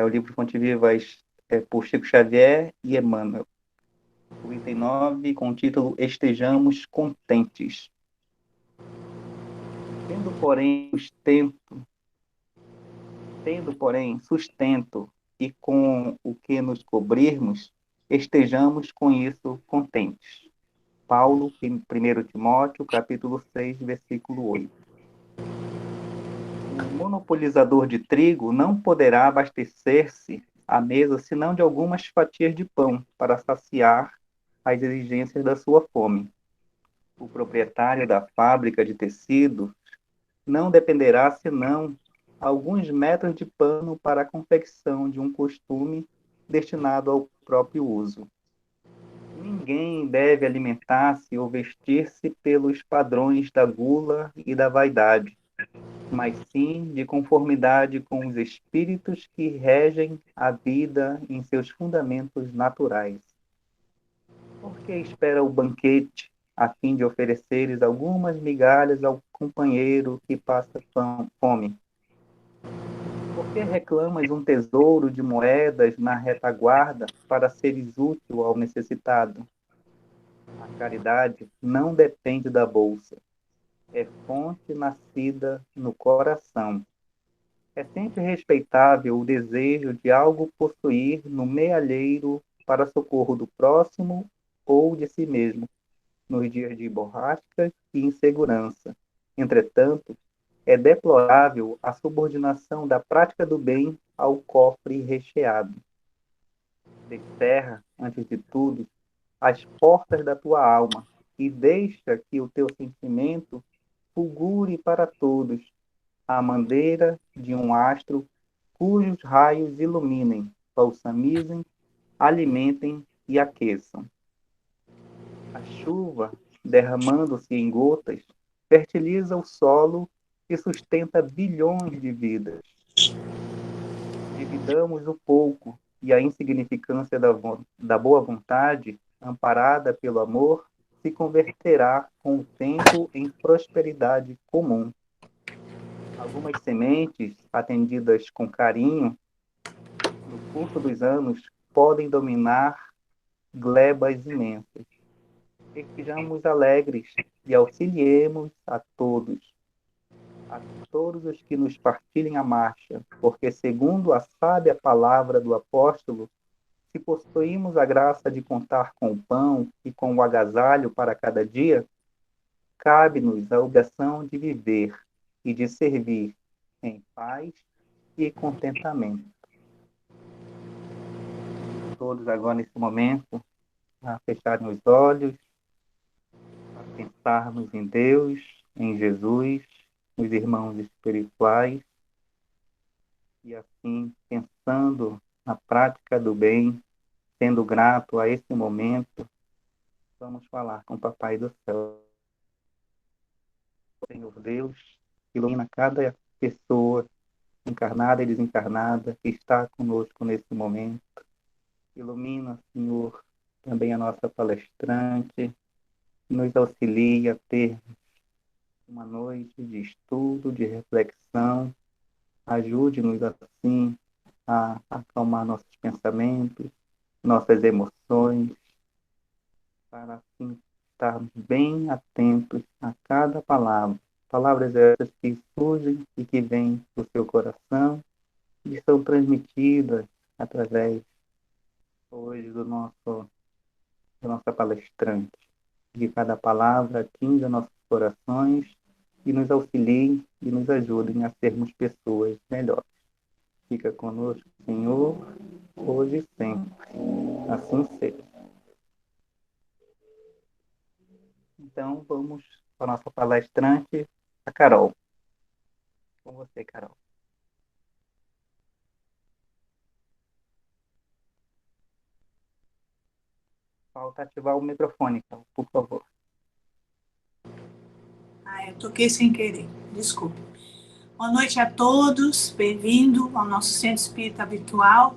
O livro Fonte Vivas é por Chico Xavier e Emmanuel. O item 9, com o título Estejamos Contentes. Tendo, porém, sustento e com o que nos cobrirmos, estejamos com isso contentes. Paulo, 1 Timóteo, capítulo 6, versículo 8. O monopolizador de trigo não poderá abastecer-se à mesa senão de algumas fatias de pão para saciar as exigências da sua fome. O proprietário da fábrica de tecido não dependerá senão alguns metros de pano para a confecção de um costume destinado ao próprio uso. Ninguém deve alimentar-se ou vestir-se pelos padrões da gula e da vaidade, mas sim de conformidade com os espíritos que regem a vida em seus fundamentos naturais. Por que espera o banquete a fim de ofereceres algumas migalhas ao companheiro que passa fome? Por que reclamas um tesouro de moedas na retaguarda para seres útil ao necessitado? A caridade não depende da bolsa, é fonte nascida no coração. É sempre respeitável o desejo de algo possuir no mealheiro para socorro do próximo ou de si mesmo, nos dias de borrasca e insegurança. Entretanto, é deplorável a subordinação da prática do bem ao cofre recheado. Descerra, antes de tudo, as portas da tua alma e deixa que o teu sentimento fulgure para todos, à maneira de um astro cujos raios iluminem, balsamizem, alimentem e aqueçam. A chuva, derramando-se em gotas, fertiliza o solo e sustenta bilhões de vidas. Dividamos o pouco e a insignificância da boa vontade, amparada pelo amor, se converterá com o tempo em prosperidade comum. Algumas sementes, atendidas com carinho, no curso dos anos, podem dominar glebas imensas. Estejamos alegres e auxiliemos a todos os que nos partilhem a marcha, porque, segundo a sábia palavra do apóstolo, se possuímos a graça de contar com o pão e com o agasalho para cada dia, cabe-nos a obrigação de viver e de servir em paz e contentamento. Todos agora, nesse momento, a fecharem os olhos, a pensarmos em Deus, em Jesus, nos irmãos espirituais, e assim, pensando na prática do bem, sendo grato a esse momento, vamos falar com o Papai do Céu. Senhor Deus, ilumina cada pessoa, encarnada e desencarnada, que está conosco nesse momento. Ilumina, Senhor, também a nossa palestrante, nos auxilia a ter uma noite de estudo, de reflexão. Ajude-nos, assim, a acalmar nossos pensamentos, nossas emoções, para assim estarmos bem atentos a cada palavra. Palavras essas que surgem e que vêm do seu coração e são transmitidas através, hoje, da nossa palestrante. Que cada palavra atinja nossos corações e nos auxiliem e nos ajudem a sermos pessoas melhores. Fica conosco, Senhor, hoje e sempre. Assim seja. Então, vamos para a nossa palestrante, a Carol. Com você, Carol. Falta ativar o microfone, então, por favor. Eu toquei sem querer, desculpe. Boa noite a todos, bem-vindo ao nosso Centro Espírita Virtual.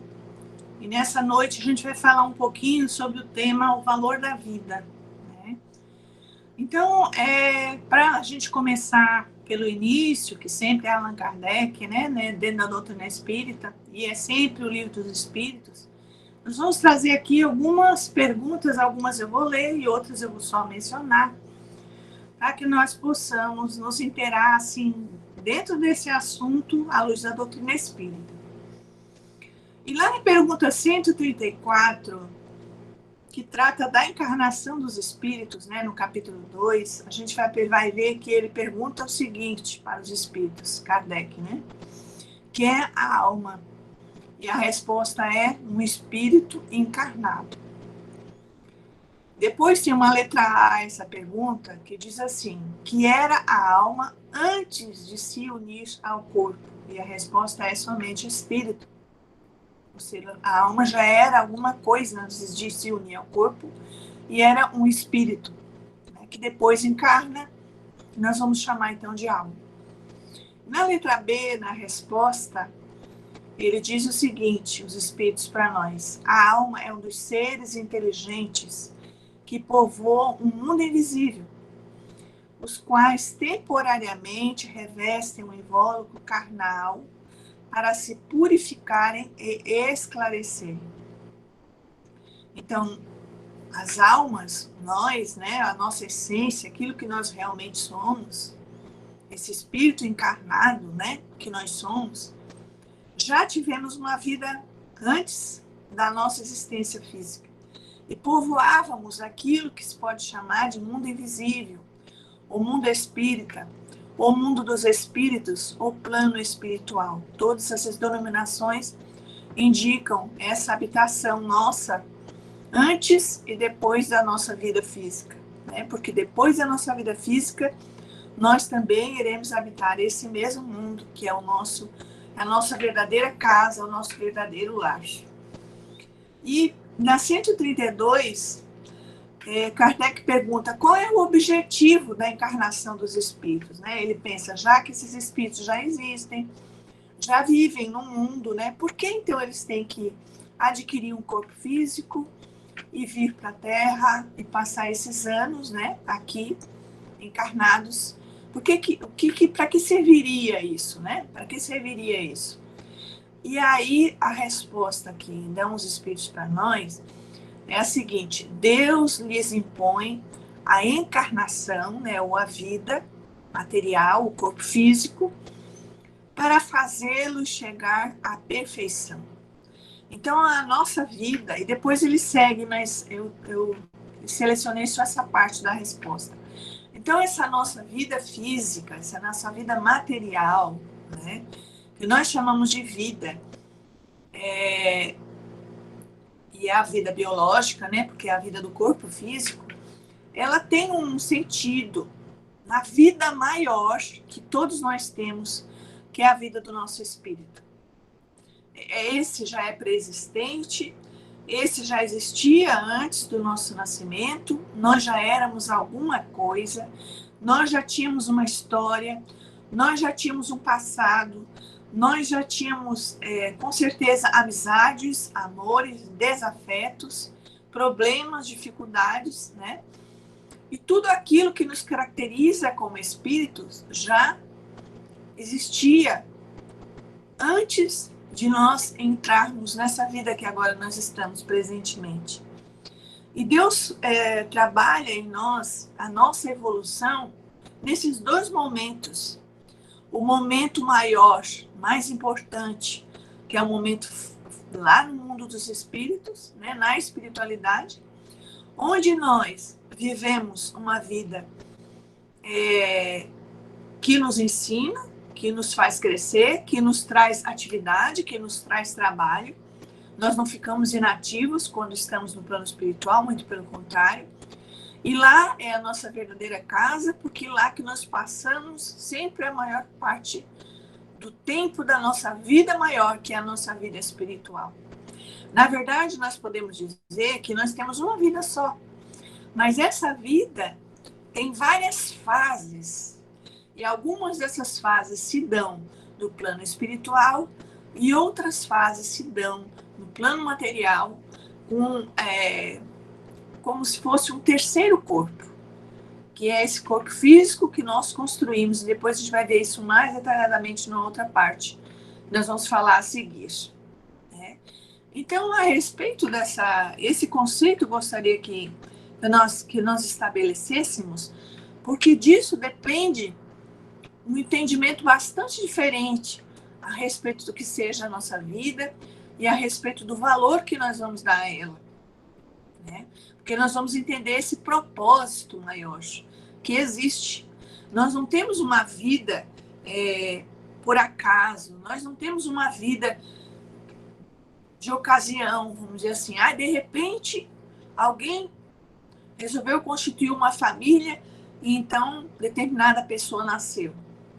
E nessa noite a gente vai falar um pouquinho sobre o tema O Valor da Vida. Né? Então, para a gente começar pelo início, que sempre é Allan Kardec, né, dentro da doutrina espírita, e é sempre o Livro dos Espíritos, nós vamos trazer aqui algumas perguntas, algumas eu vou ler e outras eu vou só mencionar, para que nós possamos nos inteirar, assim, dentro desse assunto, à luz da doutrina espírita. E lá na pergunta 134, que trata da encarnação dos espíritos, né, no capítulo 2, a gente vai ver que ele pergunta o seguinte para os espíritos, Kardec, né? Que é a alma? E a resposta é um espírito encarnado. Depois tem uma letra A, essa pergunta, que diz assim, que era a alma antes de se unir ao corpo? E a resposta é somente espírito. Ou seja, a alma já era alguma coisa antes de se unir ao corpo, e era um espírito, né, que depois encarna, nós vamos chamar então de alma. Na letra B, na resposta, ele diz o seguinte, os espíritos para nós, a alma é um dos seres inteligentes que povoam um mundo invisível, os quais temporariamente revestem um invólucro carnal para se purificarem e esclarecerem. Então, as almas, nós, né, a nossa essência, aquilo que nós realmente somos, esse espírito encarnado, né, que nós somos, já tivemos uma vida antes da nossa existência física. E povoávamos aquilo que se pode chamar de mundo invisível, o mundo espírita, o mundo dos espíritos, o plano espiritual. Todas essas denominações indicam essa habitação nossa antes e depois da nossa vida física, né? Porque depois da nossa vida física, nós também iremos habitar esse mesmo mundo, que é a nossa verdadeira casa, o nosso verdadeiro lar. E na 132, Kardec pergunta qual é o objetivo da encarnação dos espíritos, né? Ele pensa, já que esses espíritos já existem, já vivem no mundo, né? Por que então eles têm que adquirir um corpo físico e vir para a Terra e passar esses anos, né, aqui encarnados? Para que serviria isso, né? Para que serviria isso? E aí a resposta que dão os espíritos para nós é a seguinte: Deus lhes impõe a encarnação, né, ou a vida material, o corpo físico, para fazê-los chegar à perfeição. Então, a nossa vida, e depois ele segue, mas eu selecionei só essa parte da resposta. Então, essa nossa vida física, essa nossa vida material, né, que nós chamamos de vida, e é a vida biológica, né, porque é a vida do corpo físico, ela tem um sentido na vida maior que todos nós temos, que é a vida do nosso espírito. Esse já é pré-existente, esse já existia antes do nosso nascimento, nós já éramos alguma coisa, nós já tínhamos uma história, nós já tínhamos um passado, nós já tínhamos, com certeza, amizades, amores, desafetos, problemas, dificuldades, né? E tudo aquilo que nos caracteriza como espíritos já existia antes de nós entrarmos nessa vida que agora nós estamos presentemente. E Deus trabalha em nós a nossa evolução nesses dois momentos. O momento maior, mais importante, que é o momento lá no mundo dos espíritos, né, na espiritualidade, onde nós vivemos uma vida que nos ensina, que nos faz crescer, que nos traz atividade, que nos traz trabalho. Nós não ficamos inativos quando estamos no plano espiritual, muito pelo contrário. E lá é a nossa verdadeira casa, porque lá que nós passamos sempre a maior parte do tempo da nossa vida maior, que é a nossa vida espiritual. Na verdade, nós podemos dizer que nós temos uma vida só, mas essa vida tem várias fases. E algumas dessas fases se dão no plano espiritual e outras fases se dão no plano material, como se fosse um terceiro corpo. que é esse corpo físico que nós construímos. Depois a gente vai ver isso mais detalhadamente na outra parte. Nós vamos falar a seguir. Né? Então, a respeito esse conceito, eu gostaria que nós estabelecêssemos, porque disso depende um entendimento bastante diferente a respeito do que seja a nossa vida e a respeito do valor que nós vamos dar a ela. Né? Porque nós vamos entender esse propósito maior que existe. Nós não temos uma vida por acaso, nós não temos uma vida de ocasião, vamos dizer assim. De repente, alguém resolveu constituir uma família e então determinada pessoa nasceu.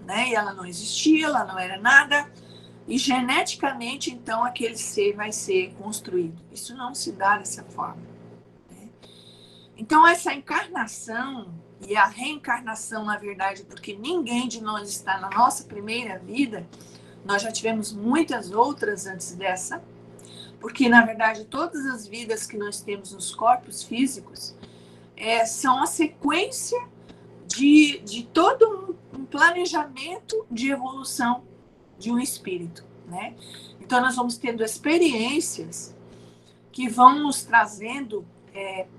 Né? E ela não existia, ela não era nada, e geneticamente, então, aquele ser vai ser construído. Isso não se dá dessa forma. Né? Então, essa encarnação e a reencarnação, na verdade, porque ninguém de nós está na nossa primeira vida, nós já tivemos muitas outras antes dessa, porque, na verdade, todas as vidas que nós temos nos corpos físicos são a sequência de todo um planejamento de evolução de um espírito, né? Então, nós vamos tendo experiências que vão nos trazendo,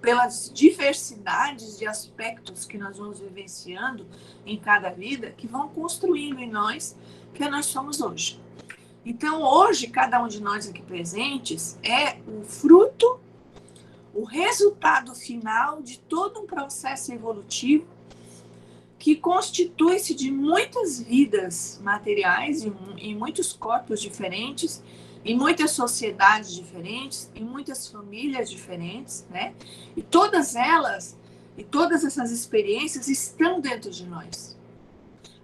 pelas diversidades de aspectos que nós vamos vivenciando em cada vida, que vão construindo em nós quem nós somos hoje. Então, hoje, cada um de nós aqui presentes é o fruto, o resultado final de todo um processo evolutivo que constitui-se de muitas vidas materiais, em muitos corpos diferentes, em muitas sociedades diferentes, em muitas famílias diferentes, né? E todas essas experiências estão dentro de nós,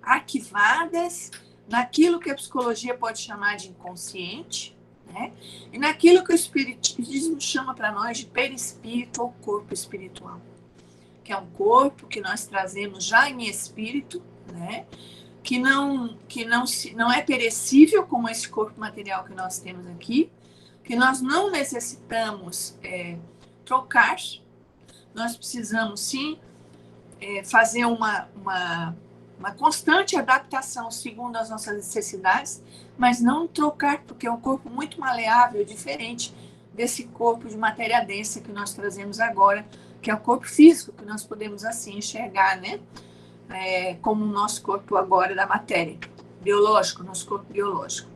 arquivadas naquilo que a psicologia pode chamar de inconsciente, né? E naquilo que o espiritismo chama para nós de perispírito ou corpo espiritual, que é um corpo que nós trazemos já em espírito, né? Que não é perecível como esse corpo material que nós temos aqui, que nós não necessitamos trocar, nós precisamos sim fazer uma constante adaptação segundo as nossas necessidades, mas não trocar, porque é um corpo muito maleável, diferente desse corpo de matéria densa que nós trazemos agora, que é o corpo físico, que nós podemos assim enxergar, né? Como o nosso corpo agora da matéria, biológico, nosso corpo biológico.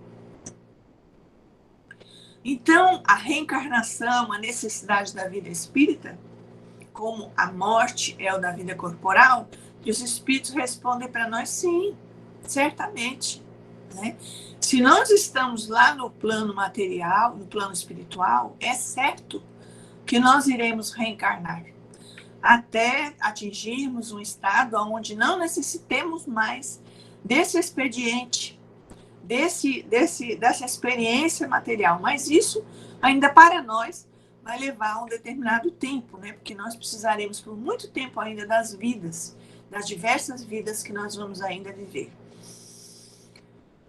Então, a reencarnação, a necessidade da vida espírita, como a morte é o da vida corporal, e os espíritos respondem para nós, sim, certamente. Né? Se nós estamos lá no plano material, no plano espiritual, é certo que nós iremos reencarnar, até atingirmos um estado onde não necessitemos mais desse expediente, dessa experiência material. Mas isso, ainda para nós, vai levar um determinado tempo, né? Porque nós precisaremos por muito tempo ainda das vidas, das diversas vidas que nós vamos ainda viver.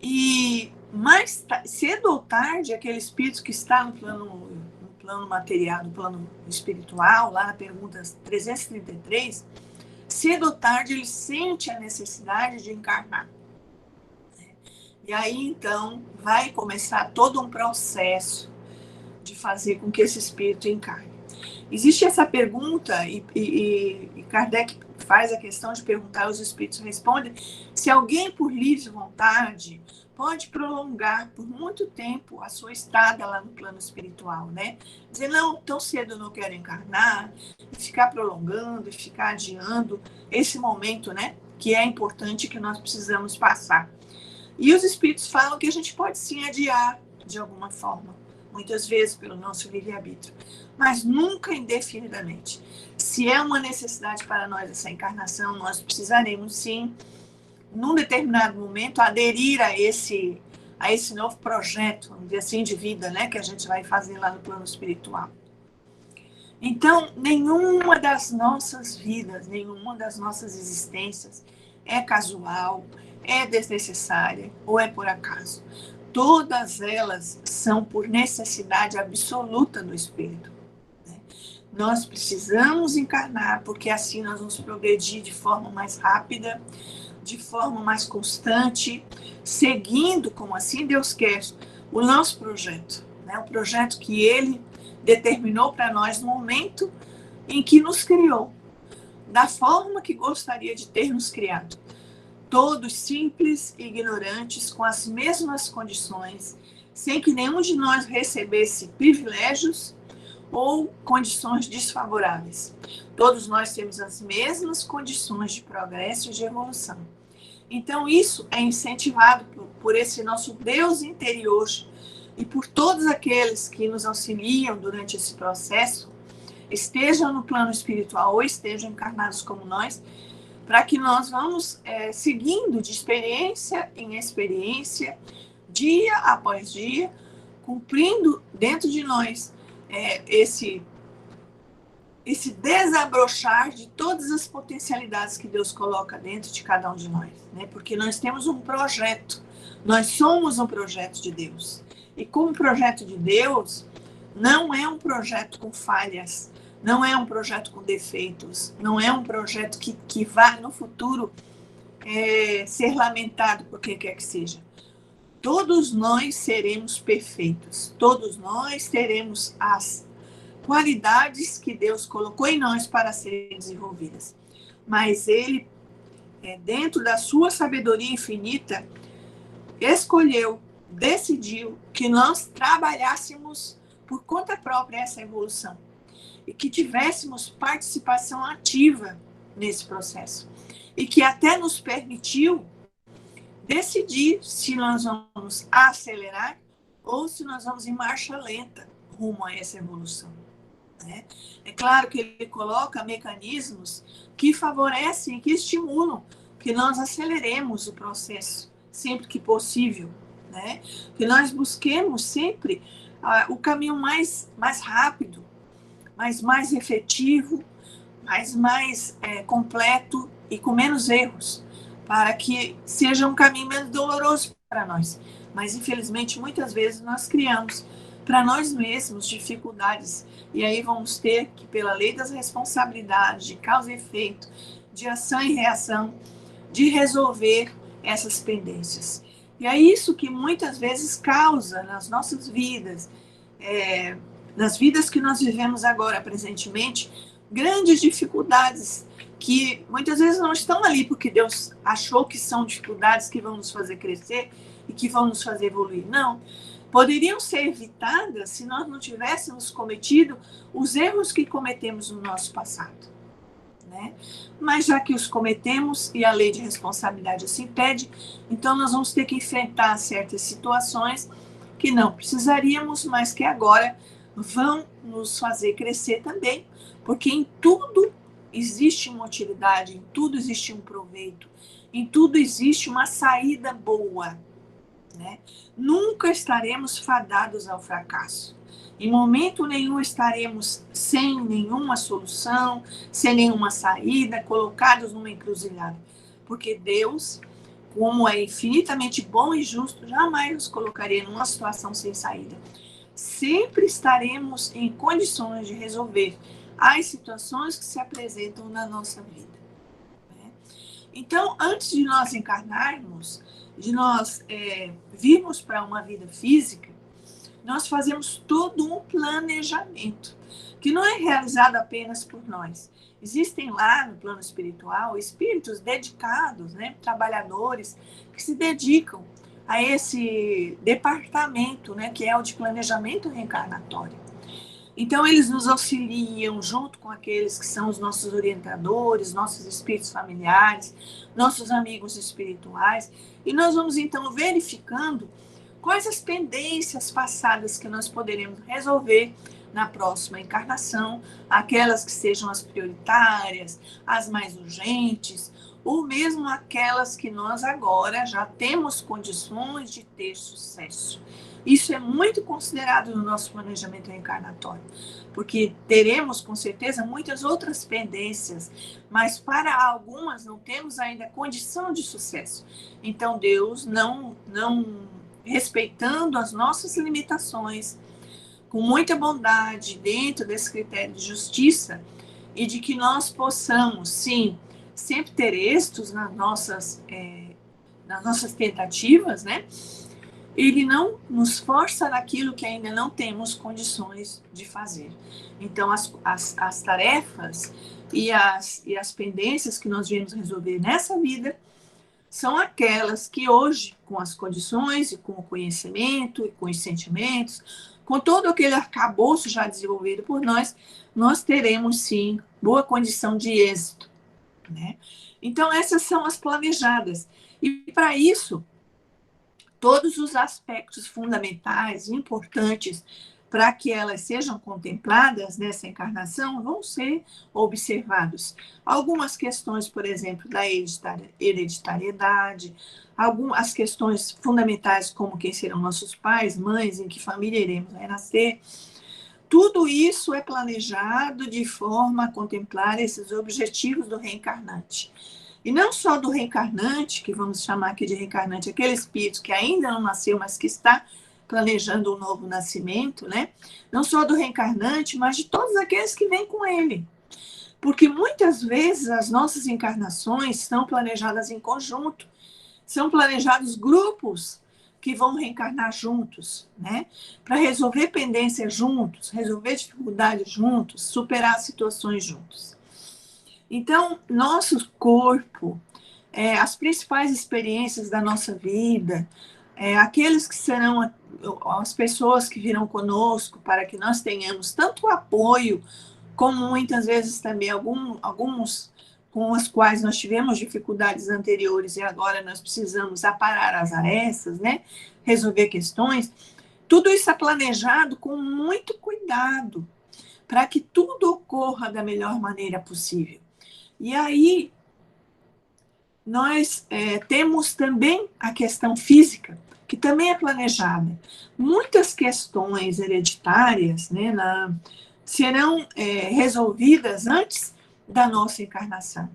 E mais cedo ou tarde, aquele espírito que está no plano material, no plano espiritual, lá na pergunta 333, cedo ou tarde ele sente a necessidade de encarnar. E aí, então, vai começar todo um processo de fazer com que esse espírito encarne. Existe essa pergunta, e Kardec faz a questão de perguntar, os espíritos respondem, se alguém por livre vontade pode prolongar por muito tempo a sua estada lá no plano espiritual, né? Dizer, não, tão cedo eu não quero encarnar, e ficar prolongando, e ficar adiando esse momento, né? Que é importante, que nós precisamos passar. E os espíritos falam que a gente pode sim adiar de alguma forma, muitas vezes pelo nosso livre-arbítrio, mas nunca indefinidamente. Se é uma necessidade para nós essa encarnação, nós precisaremos sim, num determinado momento, aderir a esse novo projeto, vamos dizer assim, de vida, né, que a gente vai fazer lá no plano espiritual. Então, nenhuma das nossas vidas, nenhuma das nossas existências é casual, é desnecessária ou é por acaso. Todas elas são por necessidade absoluta do espírito. Né? Nós precisamos encarnar, porque assim nós vamos progredir de forma mais rápida, de forma mais constante, seguindo, como assim Deus quer, o nosso projeto, né? O projeto que Ele determinou para nós no momento em que nos criou, da forma que gostaria de ter nos criado. Todos simples e ignorantes, com as mesmas condições, sem que nenhum de nós recebesse privilégios ou condições desfavoráveis. Todos nós temos as mesmas condições de progresso e de evolução. Então, isso é incentivado por esse nosso Deus interior e por todos aqueles que nos auxiliam durante esse processo, estejam no plano espiritual ou estejam encarnados como nós, para que nós vamos seguindo de experiência em experiência, dia após dia, cumprindo dentro de nós esse desabrochar de todas as potencialidades que Deus coloca dentro de cada um de nós, né? Porque nós temos um projeto, nós somos um projeto de Deus. E como projeto de Deus, não é um projeto com falhas, não é um projeto com defeitos, não é um projeto que vai no futuro ser lamentado por quem quer que seja. Todos nós seremos perfeitos, todos nós teremos as qualidades que Deus colocou em nós para serem desenvolvidas. Mas Ele, dentro da sua sabedoria infinita, escolheu, decidiu que nós trabalhássemos por conta própria essa evolução e que tivéssemos participação ativa nesse processo e que até nos permitiu decidir se nós vamos acelerar ou se nós vamos em marcha lenta rumo a essa evolução. É claro que ele coloca mecanismos que favorecem, que estimulam que nós aceleremos o processo sempre que possível, né? Que nós busquemos sempre o caminho mais rápido, mais efetivo, mais completo e com menos erros, para que seja um caminho menos doloroso para nós. Mas, infelizmente, muitas vezes nós criamos para nós mesmos dificuldades. E aí vamos ter que, pela lei das responsabilidades, de causa e efeito, de ação e reação, de resolver essas pendências. E é isso que muitas vezes causa nas nossas vidas, nas vidas que nós vivemos agora, presentemente, grandes dificuldades que muitas vezes não estão ali porque Deus achou que são dificuldades que vão nos fazer crescer e que vão nos fazer evoluir. Não. Poderiam ser evitadas se nós não tivéssemos cometido os erros que cometemos no nosso passado, né? Mas já que os cometemos e a lei de responsabilidade assim pede, então nós vamos ter que enfrentar certas situações que não precisaríamos, mas que agora vão nos fazer crescer também, porque em tudo existe uma utilidade, em tudo existe um proveito, em tudo existe uma saída boa, né? Nunca estaremos fadados ao fracasso. Em momento nenhum estaremos sem nenhuma solução, sem nenhuma saída, colocados numa encruzilhada. Porque Deus, como é infinitamente bom e justo, jamais nos colocaria numa situação sem saída. Sempre estaremos em condições de resolver as situações que se apresentam na nossa vida, né? Então, antes de nós encarnarmos, de nós virmos para uma vida física, nós fazemos todo um planejamento, que não é realizado apenas por nós. Existem lá no plano espiritual espíritos dedicados, né, trabalhadores, que se dedicam a esse departamento, né, que é o de planejamento reencarnatório. Então, eles nos auxiliam junto com aqueles que são os nossos orientadores, nossos espíritos familiares, nossos amigos espirituais, e nós vamos, então, verificando quais as pendências passadas que nós poderemos resolver na próxima encarnação, aquelas que sejam as prioritárias, as mais urgentes, ou mesmo aquelas que nós agora já temos condições de ter sucesso. Isso é muito considerado no nosso planejamento reencarnatório, porque teremos, com certeza, muitas outras pendências, mas para algumas não temos ainda condição de sucesso. Então, Deus, não respeitando as nossas limitações, com muita bondade, dentro desse critério de justiça, e de que nós possamos, sim, sempre ter êxitos nas nossas tentativas, né? Ele não nos força naquilo que ainda não temos condições de fazer. Então, as tarefas e as pendências que nós viemos resolver nessa vida são aquelas que hoje, com as condições e com o conhecimento e com os sentimentos, com todo aquele arcabouço já desenvolvido por nós teremos, sim, boa condição de êxito, né? Então, essas são as planejadas. E, para isso, todos os aspectos fundamentais, importantes, para que elas sejam contempladas nessa encarnação, vão ser observados. Algumas questões, por exemplo, da hereditariedade, algumas questões fundamentais, como quem serão nossos pais, mães, em que família iremos renascer, tudo isso é planejado de forma a contemplar esses objetivos do reencarnante. E não só do reencarnante, que vamos chamar aqui de reencarnante, aquele espírito que ainda não nasceu, mas que está planejando um novo nascimento, né? Não só do reencarnante, mas de todos aqueles que vêm com ele. Porque muitas vezes as nossas encarnações são planejadas em conjunto, são planejados grupos que vão reencarnar juntos, né? Para resolver pendências juntos, resolver dificuldades juntos, superar situações juntos. Então, nosso corpo, as principais experiências da nossa vida, aqueles que serão as pessoas que virão conosco para que nós tenhamos tanto apoio, como muitas vezes também alguns com os quais nós tivemos dificuldades anteriores e agora nós precisamos aparar as arestas, né? Resolver questões. Tudo isso é planejado com muito cuidado, para que tudo ocorra da melhor maneira possível. E aí, nós temos também a questão física, que também é planejada. Muitas questões hereditárias, né, serão resolvidas antes da nossa encarnação.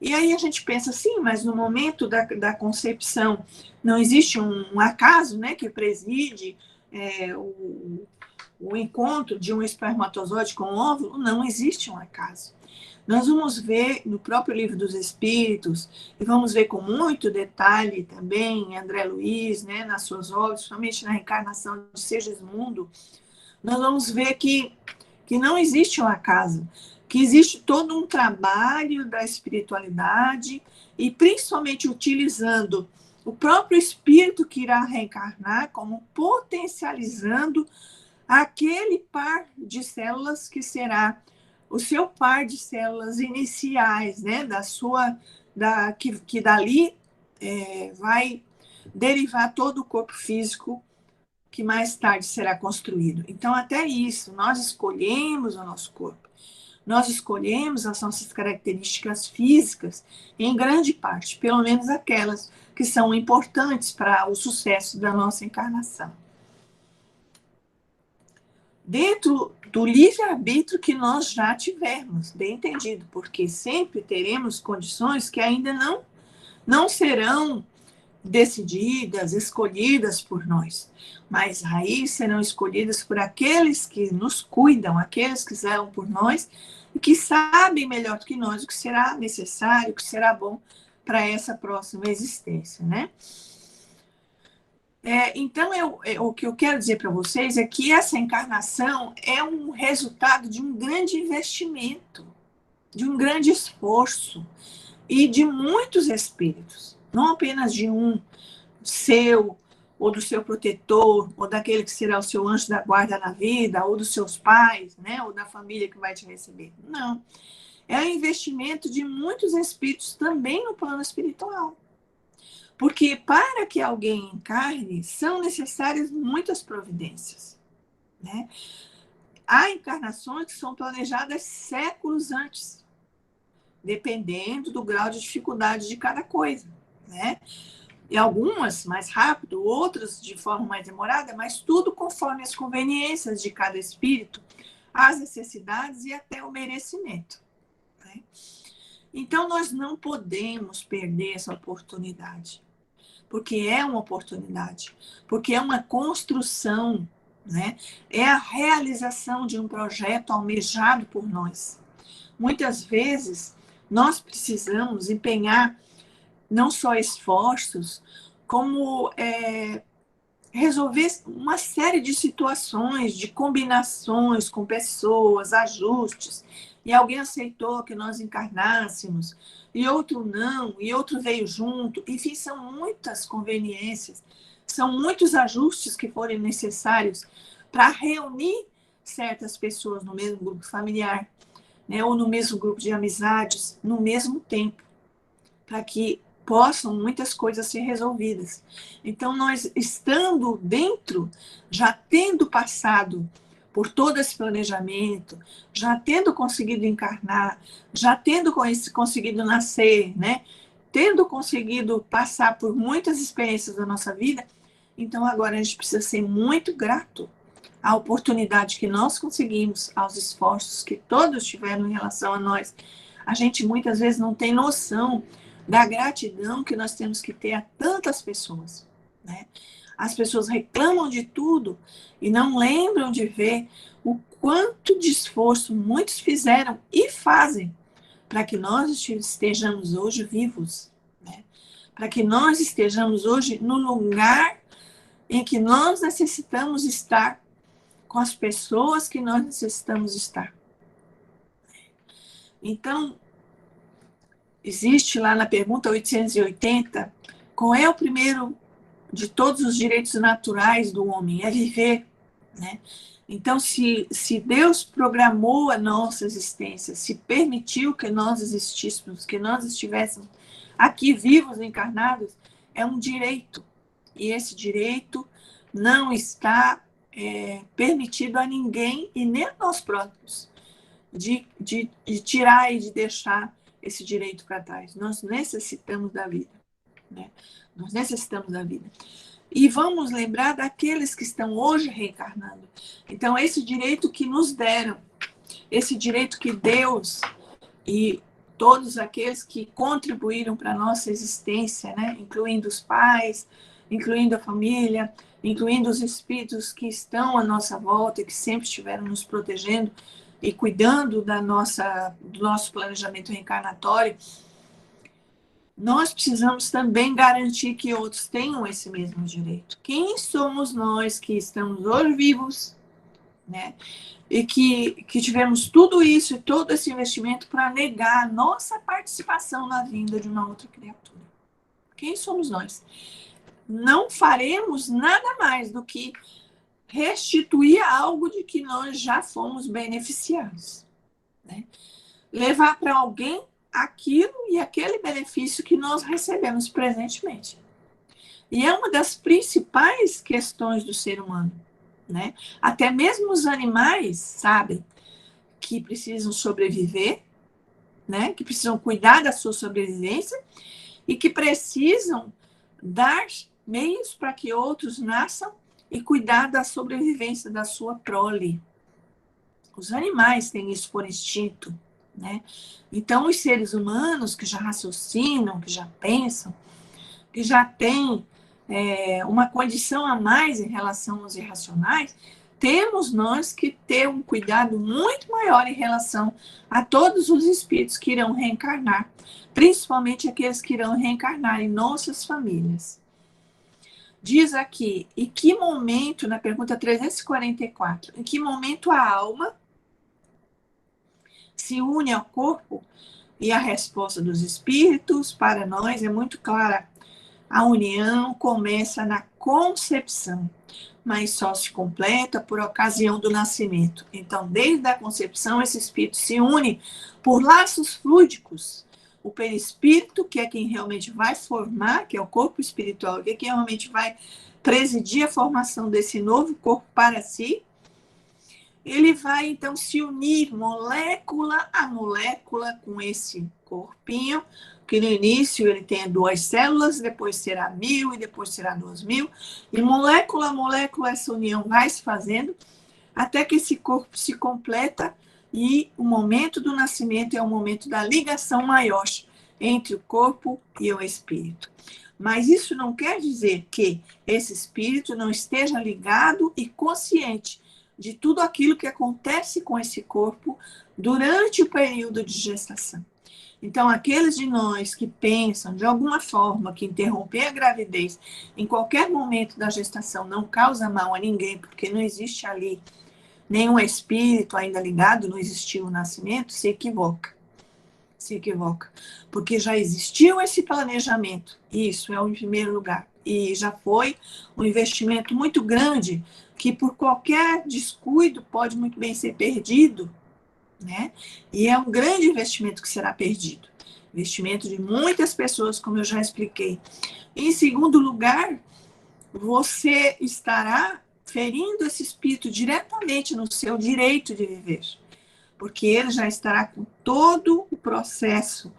E aí a gente pensa assim, mas no momento da concepção não existe um acaso, né, que preside o encontro de um espermatozoide com um óvulo? Não existe um acaso. Nós vamos ver no próprio Livro dos Espíritos, e vamos ver com muito detalhe também em André Luiz, né, nas suas obras, principalmente na reencarnação de Segismundo, nós vamos ver que não existe um acaso, que existe todo um trabalho da espiritualidade, e principalmente utilizando o próprio espírito que irá reencarnar como potencializando aquele par de células que será o seu par de células iniciais, né, que dali vai derivar todo o corpo físico que mais tarde será construído. Então, até isso, nós escolhemos o nosso corpo, nós escolhemos as nossas características físicas, em grande parte, pelo menos aquelas que são importantes para o sucesso da nossa encarnação. Dentro do livre-arbítrio que nós já tivermos, bem entendido, porque sempre teremos condições que ainda não serão decididas, escolhidas por nós, mas aí serão escolhidas por aqueles que nos cuidam, aqueles que zelam por nós e que sabem melhor do que nós o que será necessário, o que será bom para essa próxima existência, né? Então, o que eu quero dizer para vocês é que essa encarnação é um resultado de um grande investimento, de um grande esforço e de muitos espíritos, não apenas de um seu, ou do seu protetor, ou daquele que será o seu anjo da guarda na vida, ou dos seus pais, né, ou da família que vai te receber. Não. É um investimento de muitos espíritos também no plano espiritual. Porque para que alguém encarne, são necessárias muitas providências, né? Há encarnações que são planejadas séculos antes, dependendo do grau de dificuldade de cada coisa, né? E algumas mais rápido, outras de forma mais demorada, mas tudo conforme as conveniências de cada espírito, as necessidades e até o merecimento, né? Então, nós não podemos perder essa oportunidade, porque é uma oportunidade, porque é uma construção né? É a realização de um projeto almejado por nós. Muitas vezes, nós precisamos empenhar não só esforços, como resolver uma série de situações, de combinações com pessoas, ajustes. E alguém aceitou que nós encarnássemos, e outro não, e outro veio junto. Enfim, são muitas conveniências, são muitos ajustes que forem necessários para reunir certas pessoas no mesmo grupo familiar, né, ou no mesmo grupo de amizades, no mesmo tempo, para que possam muitas coisas ser resolvidas. Então, nós estando dentro, já tendo passado por todo esse planejamento, já tendo conseguido encarnar, já tendo conseguido nascer, né? Tendo conseguido passar por muitas experiências da nossa vida, então agora a gente precisa ser muito grato à oportunidade que nós conseguimos, aos esforços que todos tiveram em relação a nós. A gente muitas vezes não tem noção da gratidão que nós temos que ter a tantas pessoas, né? As pessoas reclamam de tudo e não lembram de ver o quanto de esforço muitos fizeram e fazem para que nós estejamos hoje vivos, né? Para que nós estejamos hoje no lugar em que nós necessitamos estar, com as pessoas que nós necessitamos estar. Então, existe lá na pergunta 880, qual é o primeiro de todos os direitos naturais do homem? É viver, né? Então, se Deus programou a nossa existência, se permitiu que nós existíssemos, que nós estivéssemos aqui vivos, encarnados, é um direito. E esse direito não está permitido a ninguém, e nem a nós próprios, de tirar e de deixar esse direito para trás. Nós necessitamos da vida, né? Nós necessitamos da vida. E vamos lembrar daqueles que estão hoje reencarnando. Então, esse direito que nos deram, esse direito que Deus e todos aqueles que contribuíram para a nossa existência, né? Incluindo os pais, incluindo a família, incluindo os espíritos que estão à nossa volta e que sempre estiveram nos protegendo e cuidando do nosso planejamento reencarnatório, nós precisamos também garantir que outros tenham esse mesmo direito. Quem somos nós que estamos hoje vivos, né? E que tivemos tudo isso e todo esse investimento para negar a nossa participação na vinda de uma outra criatura? Quem somos nós? Não faremos nada mais do que restituir algo de que nós já fomos beneficiados, né? Levar para alguém aquilo e aquele benefício que nós recebemos presentemente. E é uma das principais questões do ser humano, né? Até mesmo os animais sabem que precisam sobreviver, né? Que precisam cuidar da sua sobrevivência e que precisam dar meios para que outros nasçam e cuidar da sobrevivência da sua prole. Os animais têm isso por instinto, né? Então, os seres humanos que já raciocinam, que já pensam, que já têm uma condição a mais em relação aos irracionais, temos nós que ter um cuidado muito maior em relação a todos os espíritos que irão reencarnar, principalmente aqueles que irão reencarnar em nossas famílias. Diz aqui, em que momento, na pergunta 344, em que momento a alma se une ao corpo? E a resposta dos espíritos para nós é muito clara. A união começa na concepção, mas só se completa por ocasião do nascimento. Então, desde a concepção, esse espírito se une por laços fluídicos. O perispírito, que é quem realmente vai formar, que é o corpo espiritual, que é quem realmente vai presidir a formação desse novo corpo para si, ele vai, então, se unir molécula a molécula com esse corpinho, que no início ele tem 2 células, depois será 1000 e depois será 2000, e molécula a molécula essa união vai se fazendo, até que esse corpo se completa, e o momento do nascimento é o momento da ligação maior entre o corpo e o espírito. Mas isso não quer dizer que esse espírito não esteja ligado e consciente de tudo aquilo que acontece com esse corpo durante o período de gestação. Então, aqueles de nós que pensam, de alguma forma, que interromper a gravidez em qualquer momento da gestação não causa mal a ninguém, porque não existe ali nenhum espírito ainda ligado, não existiu o nascimento, se equivoca. Se equivoca. Porque já existiu esse planejamento, isso é o em primeiro lugar. E já foi um investimento muito grande, que por qualquer descuido pode muito bem ser perdido, né? E é um grande investimento que será perdido. Investimento de muitas pessoas, como eu já expliquei. Em segundo lugar, você estará ferindo esse espírito diretamente no seu direito de viver. Porque ele já estará com todo o processo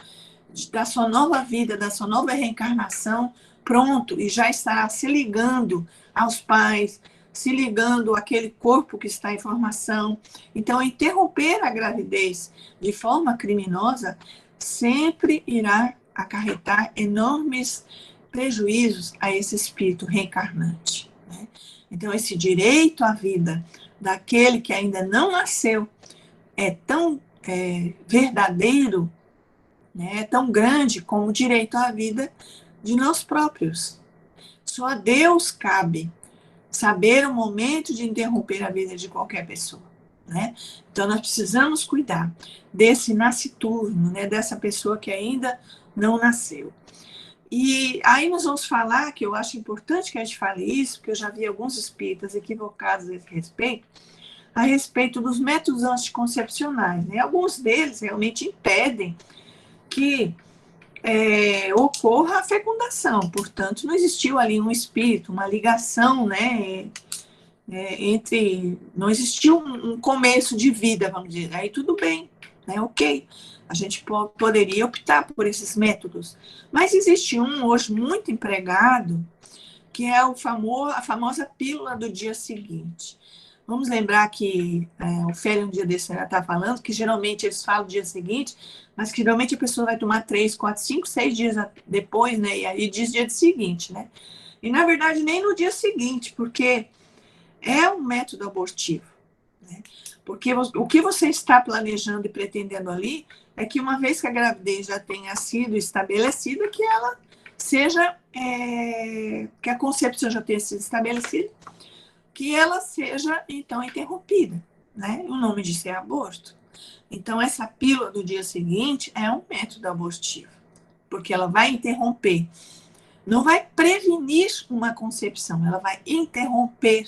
da sua nova vida, da sua nova reencarnação pronto e já estará se ligando aos pais, se ligando àquele corpo que está em formação. Então, interromper a gravidez de forma criminosa sempre irá acarretar enormes prejuízos a esse espírito reencarnante, né? Então, esse direito à vida daquele que ainda não nasceu é tão verdadeiro, né, é tão grande como o direito à vida de nós próprios. Só a Deus cabe saber o momento de interromper a vida de qualquer pessoa, né? Então, nós precisamos cuidar desse nasciturno, né, dessa pessoa que ainda não nasceu. E aí nós vamos falar, que eu acho importante que a gente fale isso, porque eu já vi alguns espíritas equivocados a respeito dos métodos anticoncepcionais, né? Alguns deles realmente impedem que ocorra a fecundação, portanto, não existiu ali um espírito, uma ligação, né, não existiu um começo de vida, vamos dizer, aí tudo bem, né, ok, a gente poderia optar por esses métodos, mas existe um hoje muito empregado, que é a famosa pílula do dia seguinte. Vamos lembrar que o Fério um dia desse já está falando, que geralmente eles falam o dia seguinte, mas que geralmente a pessoa vai tomar 3, 4, 5, 6 dias depois, né? E aí diz dia seguinte, né? E na verdade nem no dia seguinte, porque é um método abortivo, né? Porque o que você está planejando e pretendendo ali é que uma vez que a gravidez já tenha sido estabelecida, que ela seja, que a concepção já tenha sido estabelecida, que ela seja, então, interrompida, né? O nome disso é aborto. Então, essa pílula do dia seguinte é um método abortivo, porque ela vai interromper, não vai prevenir uma concepção, ela vai interromper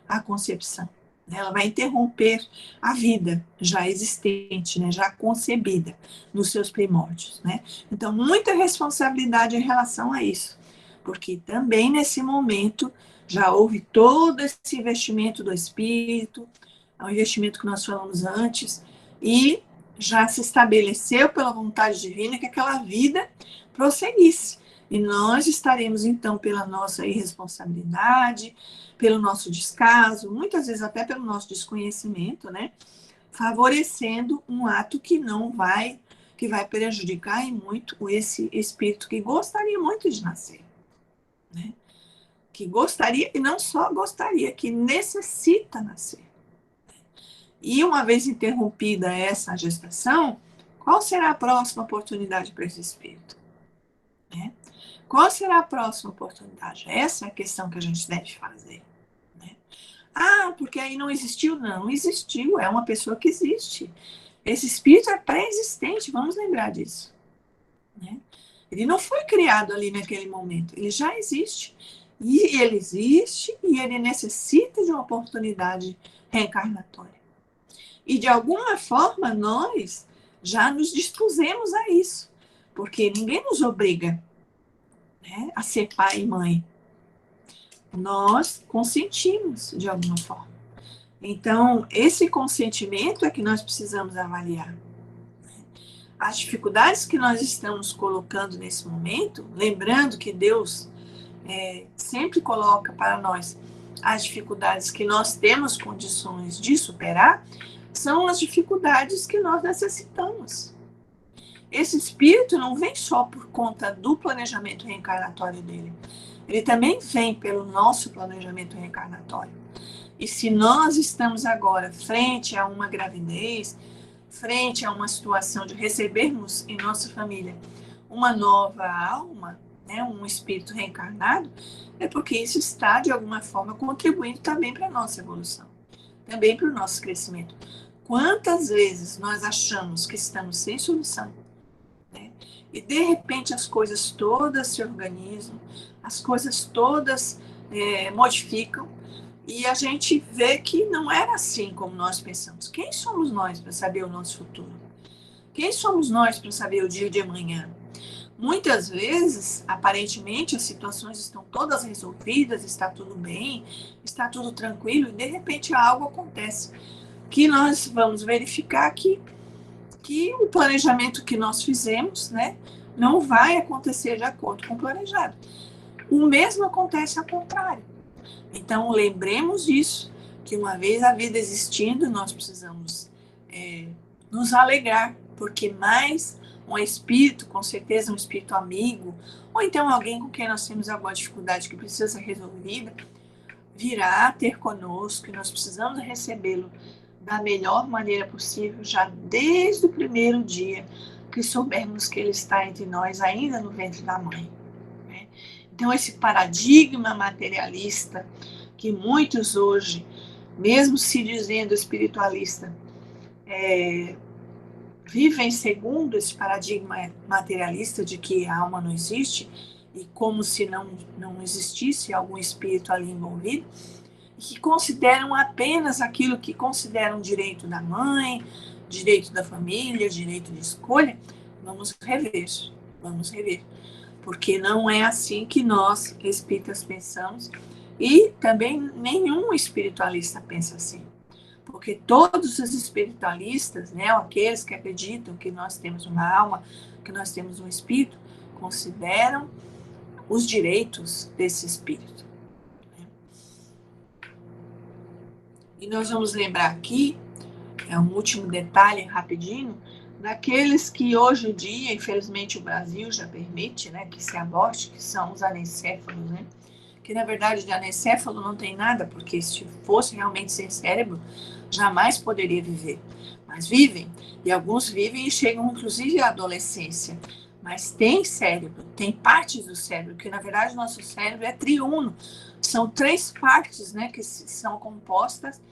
a concepção, né? Ela vai interromper a vida já existente, né? Já concebida nos seus primórdios, né? Então, muita responsabilidade em relação a isso, porque também nesse momento já houve todo esse investimento do espírito, o investimento que nós falamos antes, e já se estabeleceu pela vontade divina que aquela vida prosseguisse. E nós estaremos, então, pela nossa irresponsabilidade, pelo nosso descaso, muitas vezes até pelo nosso desconhecimento, né? Favorecendo um ato que vai prejudicar em muito esse espírito que gostaria muito de nascer, né? Que gostaria, e não só gostaria, que necessita nascer. E uma vez interrompida essa gestação, qual será a próxima oportunidade para esse espírito? Né? Qual será a próxima oportunidade? Essa é a questão que a gente deve fazer. Né? Ah, porque aí não existiu? Não existiu, é uma pessoa que existe. Esse espírito é pré-existente, vamos lembrar disso. Né? Ele não foi criado ali naquele momento, ele já existe. E ele existe e ele necessita de uma oportunidade reencarnatória. E de alguma forma nós já nos dispusemos a isso, porque ninguém nos obriga, né, a ser pai e mãe. Nós consentimos de alguma forma. Então, esse consentimento é que nós precisamos avaliar. As dificuldades que nós estamos colocando nesse momento, lembrando que Deus sempre coloca para nós as dificuldades que nós temos condições de superar, são as dificuldades que nós necessitamos. esse espírito não vem só por conta do planejamento reencarnatório dele. Ele também vem pelo nosso planejamento reencarnatório. E se nós estamos agora frente a uma gravidez, frente a uma situação de recebermos em nossa família uma nova alma, né, um espírito reencarnado, é porque isso está, de alguma forma, contribuindo também para a nossa evolução, também para o nosso crescimento. Quantas vezes nós achamos que estamos sem solução, né? E, de repente, as coisas todas se organizam, as coisas todas modificam, e a gente vê que não era assim como nós pensamos. Quem somos nós para saber o nosso futuro? Quem somos nós para saber o dia de amanhã? Muitas vezes, aparentemente, as situações estão todas resolvidas, está tudo bem, está tudo tranquilo, e de repente algo acontece que nós vamos verificar que o planejamento que nós fizemos, né, não vai acontecer de acordo com o planejado. O mesmo acontece ao contrário. Então, lembremos disso, que uma vez a vida existindo, nós precisamos nos alegrar, porque mais um espírito, com certeza um espírito amigo, ou então alguém com quem nós temos alguma dificuldade que precisa ser resolvida, virá ter conosco, e nós precisamos recebê-lo da melhor maneira possível, já desde o primeiro dia que soubermos que ele está entre nós, ainda no ventre da mãe. Né? Então, esse paradigma materialista que muitos hoje, mesmo se dizendo espiritualista, vivem segundo esse paradigma materialista de que a alma não existe, e como se não existisse algum espírito ali envolvido, e que consideram apenas aquilo que consideram direito da mãe, direito da família, direito de escolha. Vamos rever, porque não é assim que nós, espíritas, pensamos, e também nenhum espiritualista pensa assim. Porque todos os espiritualistas, né, aqueles que acreditam que nós temos uma alma, que nós temos um espírito, consideram os direitos desse espírito. Né? E nós vamos lembrar aqui, um último detalhe rapidinho, daqueles que hoje em dia, infelizmente o Brasil já permite, né, que se aborte, que são os anencéfalos, né? Que na verdade de anencéfalo não tem nada, porque se fosse realmente sem cérebro, jamais poderia viver. Mas vivem, e alguns vivem e chegam inclusive à adolescência. Mas tem cérebro, tem partes do cérebro, que na verdade o nosso cérebro é triuno. São 3 partes, né, que são compostas,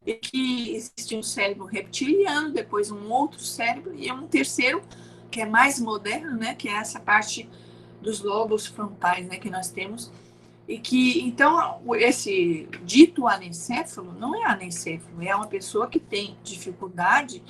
e que existe um cérebro reptiliano, depois um outro cérebro, e um terceiro, que é mais moderno, né, que é essa parte dos lobos frontais, né, que nós temos. E que, então, esse dito anencéfalo não é anencéfalo, é uma pessoa que tem dificuldade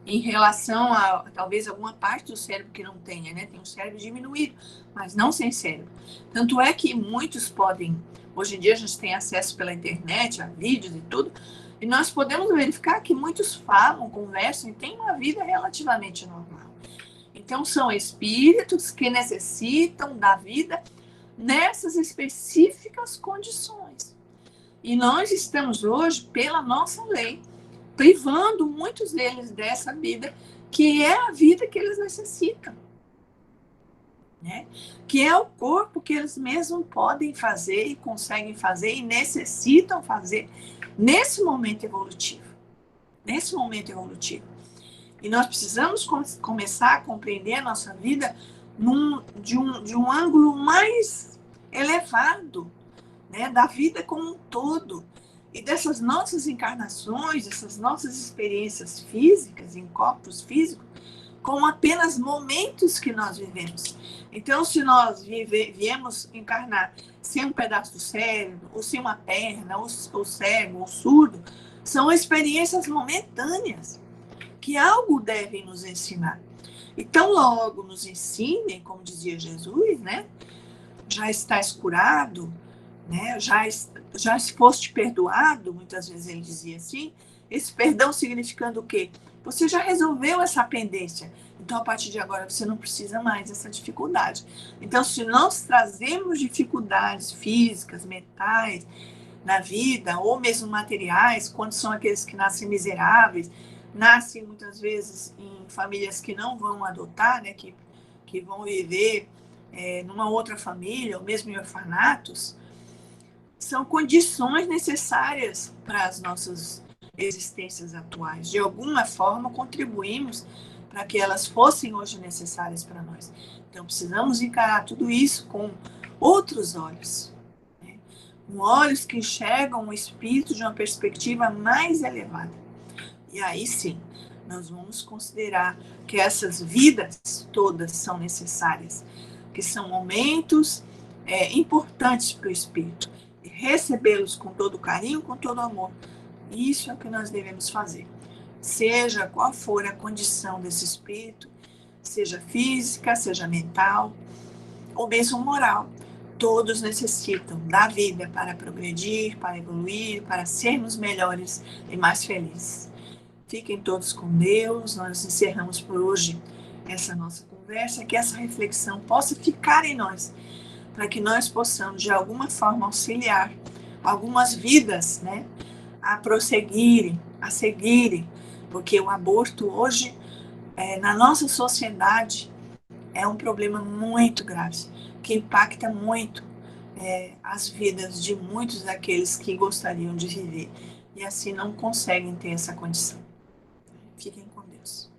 em relação a, talvez, alguma parte do cérebro que não tenha, né? Tem um cérebro diminuído, mas não sem cérebro. Tanto é que muitos podem, hoje em dia a gente tem acesso pela internet, a vídeos e tudo, e nós podemos verificar que muitos falam, conversam e têm uma vida relativamente normal. Então, são espíritos que necessitam da vida nessas específicas condições. E nós estamos hoje, pela nossa lei, privando muitos deles dessa vida, que é a vida que eles necessitam. Né? Que é o corpo que eles mesmos podem fazer e conseguem fazer e necessitam fazer nesse momento evolutivo. Nesse momento evolutivo. E nós precisamos começar a compreender a nossa vida de um ângulo mais elevado, né, da vida como um todo, e dessas nossas encarnações, essas nossas experiências físicas, em corpos físicos, como apenas momentos que nós vivemos. Então, se nós viemos encarnar sem um pedaço do cérebro, ou sem uma perna, ou cego, ou surdo, são experiências momentâneas, que algo devem nos ensinar. Então, logo nos ensinem, como dizia Jesus, né? Já estás curado, né? Já foste perdoado, muitas vezes ele dizia assim. Esse perdão significando o quê? Você já resolveu essa pendência. Então, a partir de agora, você não precisa mais dessa dificuldade. Então, se nós trazemos dificuldades físicas, mentais, na vida, ou mesmo materiais, quando são aqueles que nascem miseráveis, nascem muitas vezes em famílias que não vão adotar, né, que vão viver numa outra família, ou mesmo em orfanatos, são condições necessárias para as nossas existências atuais. De alguma forma, contribuímos para que elas fossem hoje necessárias para nós. Então, precisamos encarar tudo isso com outros olhos, né? Com olhos que enxergam o espírito de uma perspectiva mais elevada. E aí sim, nós vamos considerar que essas vidas todas são necessárias, que são momentos importantes para o espírito. E recebê-los com todo carinho, com todo amor. Isso é o que nós devemos fazer. Seja qual for a condição desse espírito, seja física, seja mental, ou mesmo moral. Todos necessitam da vida para progredir, para evoluir, para sermos melhores e mais felizes. Fiquem todos com Deus. Nós encerramos por hoje essa nossa conversa, que essa reflexão possa ficar em nós, para que nós possamos, de alguma forma, auxiliar algumas vidas, né, a prosseguirem, a seguirem, porque o aborto hoje, na nossa sociedade, é um problema muito grave, que impacta muito as vidas de muitos daqueles que gostariam de viver e assim não conseguem ter essa condição. Fiquem com Deus.